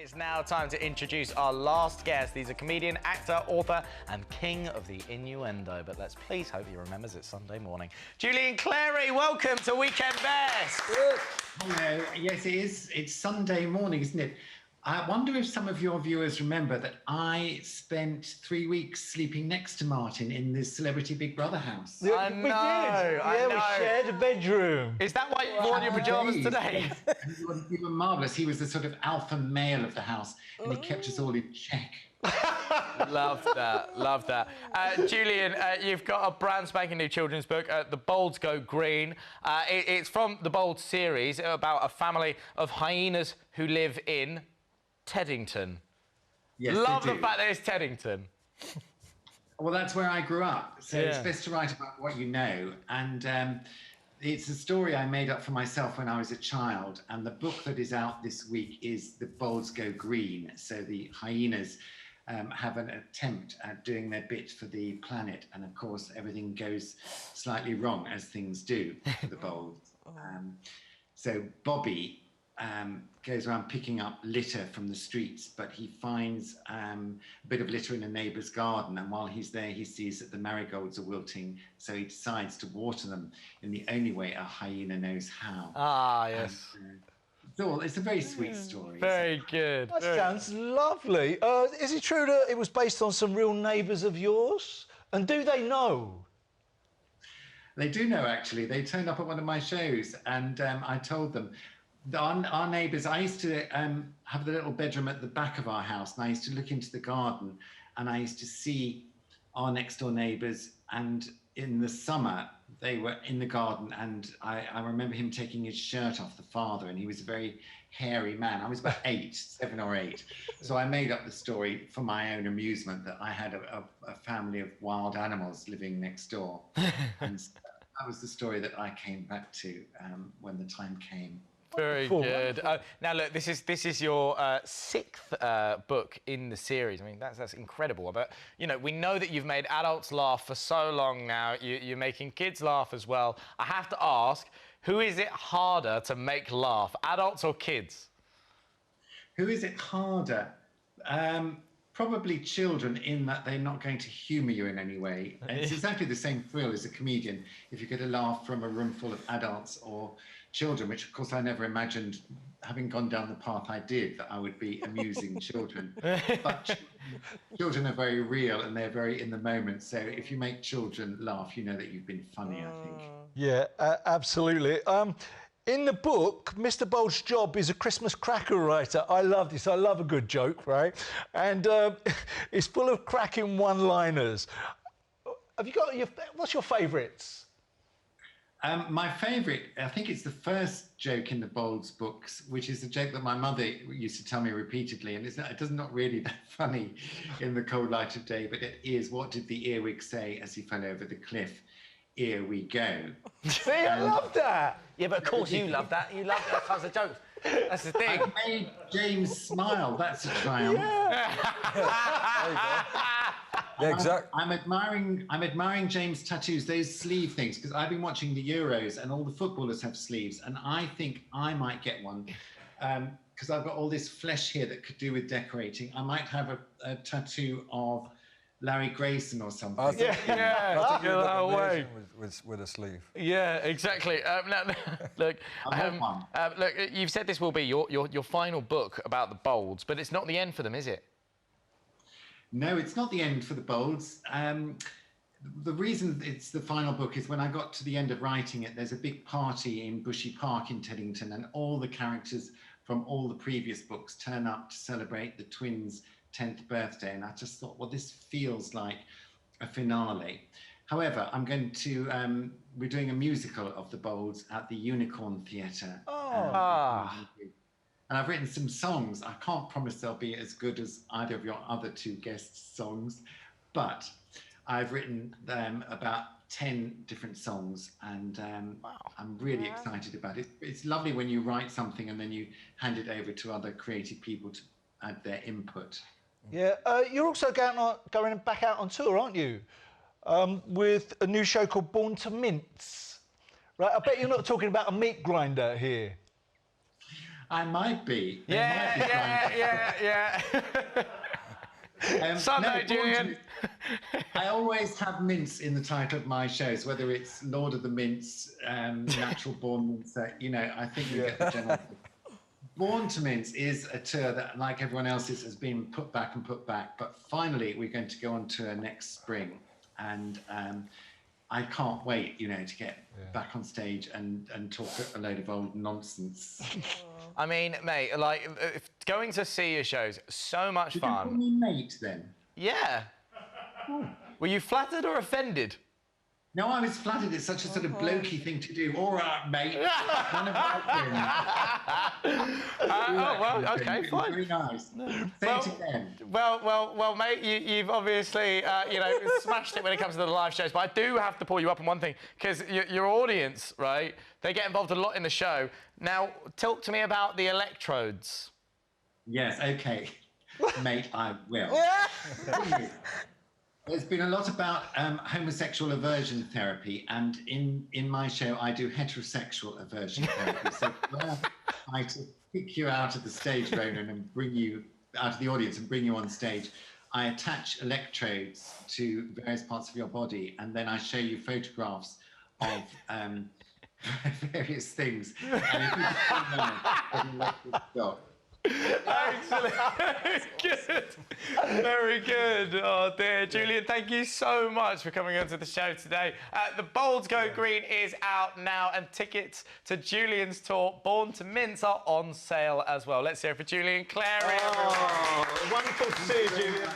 It's now time to introduce our last guest. He's a comedian, actor, author, and king of the innuendo. But let's please hope he remembers it's Sunday morning. Julian Clary, welcome to Weekend Best. Hello. Yes, it is. It's Sunday morning, isn't it? I wonder if some of your viewers remember that I spent 3 weeks sleeping next to Martin in this Celebrity Big Brother house. I know. I know. We shared a bedroom. Is that why you wore your pyjamas today? Yes. He was marvellous. He was the sort of alpha male of the house, and he kept us all in check. Love that, love that. Julian, you've got a brand spanking new children's book, The Bolds Go Green. It's from the Bold series about a family of hyenas who live in Teddington. Yes, love they the do. fact that it's Teddington. Well, that's where I grew up, so Yeah. it's best to write about what you know. And it's a story I made up for myself when I was a child. And the book that is out this week is The Bolds Go Green. So the hyenas have an attempt at doing their bit for the planet. And of course, everything goes slightly wrong, as things do for the bolds. So Bobby goes around picking up litter from the streets, but he finds a bit of litter in a neighbour's garden, and while he's there he sees that the marigolds are wilting, so he decides to water them in the only way a hyena knows how. Ah, yes. It's a very sweet story. Very good. That sounds lovely. Is it true that it was based on some real neighbours of yours? And do they know? They do know, actually. They turned up at one of my shows, and I told them. Our neighbours, I used to have the little bedroom at the back of our house, and I used to look into the garden, and I used to see our next door neighbours, and in the summer they were in the garden, and I remember him taking his shirt off, the father, and he was a very hairy man. I was about 7 or 8, so I made up the story for my own amusement that I had a family of wild animals living next door, and so that was the story that I came back to when the time came. Very good. Now, look, this is your 6th book in the series. I mean, that's incredible. But, you know, we know that you've made adults laugh for so long now. You're making kids laugh as well. I have to ask, who is it harder to make laugh, adults or kids? Who is it harder? Probably children, in that they're not going to humour you in any way. And it's exactly the same thrill as a comedian if you get a laugh from a room full of adults or children, which of course I never imagined, having gone down the path I did, that I would be amusing children. But children are very real and they're very in the moment. So if you make children laugh, you know that you've been funny, I think. Yeah, absolutely. In the book, Mr. Bold's job is a Christmas cracker writer. I love this. I love a good joke, right? And it's full of cracking one-liners. Have you got what's your favourites? My favourite, I think it's the first joke in the Bolds books, which is a joke that my mother used to tell me repeatedly, and it does not really that funny in the cold light of day, but it is, what did the earwig say as he fell over the cliff? Here we go. See, I love that. Yeah, but of course you love that. You love that types of jokes. That's the thing. I made James smile. That's a triumph. Yeah, exactly. I'm admiring James' tattoos, those sleeve things, because I've been watching the Euros and all the footballers have sleeves, and I think I might get one because I've got all this flesh here that could do with decorating. I might have a tattoo of Larry Grayson or something. I think, Yeah, I think you'd that look way. amazing with a sleeve. Yeah, exactly. Look, look, you've said this will be your final book about the Bolds, but it's not the end for them, is it? No, it's not the end for the Bolds. The reason it's the final book is when I got to the end of writing it, there's a big party in Bushy Park in Teddington, and all the characters from all the previous books turn up to celebrate the twins' 10th birthday, and I just thought, well, this feels like a finale. However, I'm going to we're doing a musical of the Bolds at the Unicorn Theatre. And I've written some songs. I can't promise they'll be as good as either of your other 2 guests' songs, but I've written about 10 different songs, and I'm really excited about it. It's lovely when you write something and then you hand it over to other creative people to add their input. Yeah, you're also going back out on tour, aren't you? With a new show called Born to Mince. Right, I bet you're not talking about a meat grinder here. I might be. They Yeah, might be yeah. Sunday, no, Julian. I always have Mince in the title of my shows, whether it's Lord of the Mince, Natural Born Mince. You know, I think you get the general. Born to Mince is a tour that, like everyone else's, has been put back. But finally, we're going to go on tour next spring, and I can't wait, you know, to get back on stage and talk a load of old nonsense. I mean, mate, like, going to see your shows, so much Did fun. you call me mate then? Yeah. Were you flattered or offended? No, I was flattered. It's such a sort of blokey thing to do. All right, mate. None of that thing. Oh, well, okay, It's fine. very nice. Say it again. Well, mate, you've obviously, you know, smashed it when it comes to the live shows, but I do have to pull you up on one thing, because your audience, right, they get involved a lot in the show. Now, talk to me about the electrodes. Yes, okay. Mate, I will. There's been a lot about homosexual aversion therapy, and in my show, I do heterosexual aversion therapy. So where I to pick you out of the stage, Ronan, and bring you out of the audience and bring you on stage, I attach electrodes to various parts of your body, and then I show you photographs of various things. And if you can stop. Excellent. Good. Very good. Oh, dear. Julian, thank you so much for coming onto the show today. The Bold Go Green is out now, and tickets to Julian's tour, Born to Mince, are on sale as well. Let's hear it for Julian Clary. Oh, wonderful to see you, Julian.